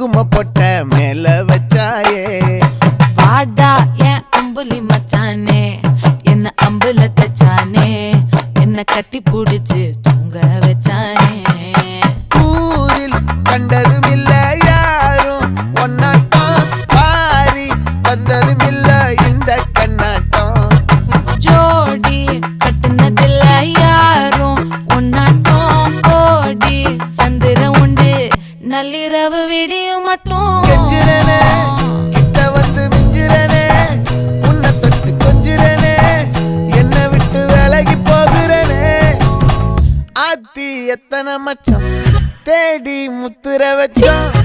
குங்கும பொட்ட மேல வச்சாயே பாடா என் அம்புலி மச்சானே என்ன அம்புல தச்சானே என்ன கட்டி புடிச்சு தூங்க வச்சானே ஊரில் கண்டதும் இல்ல யாரும் ஒன்னாட்டம் பாரி வந்ததும் இல்ல இந்த கண்ணாட்டம் ஜோடி கட்டுனதில்ல யாரும் ஒன்னாட்டம் கோடி சந்திர உண்டு நள்ளிரவு விடியும் மட்டும் கெஞ்சிரனே கிட்ட வந்து மிஞ்சிரனே உன்னை தொட்டு கொஞ்சிரனே என்ன விட்டு விலகி போகிறனே ஆத்தி எத்தனை மச்சம் தேடி முத்துற வச்சோம்